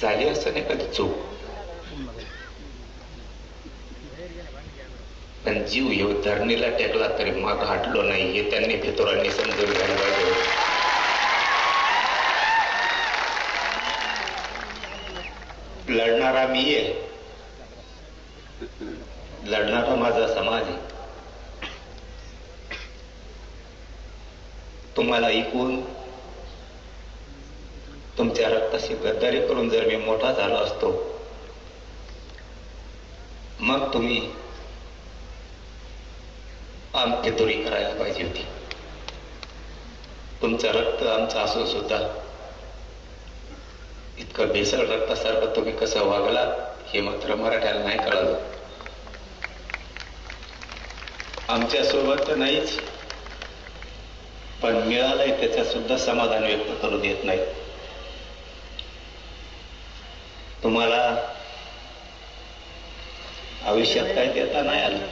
झाली असं नाही कधी चूक, पण जीव येऊ धरणीला टेकला तरी माग हटलो नाही हे त्यांनी फितुरांनी समजून घ्यायला पाहिजे. लढणारा मी आहे, लढणारा माझा समाज आहे. तुम्हाला ऐकून तुमच्या रक्ताशी गद्दारी करून जर मी मोठा झालो असतो, मग तुम्ही आमची दुरी करायला पाहिजे होती. तुमचं रक्त आमचं असून सुद्धा इतकं भेसळ रक्तासारखं तुम्ही कसं वागला हे मात्र मराठ्याला नाही कळलं. आमच्या सोबत तर नाहीच, पण मिळालंय त्याच्या सुद्धा समाधान व्यक्त करू देत नाही. तुम्हाला आयुष्यात काय देता नाही आलं,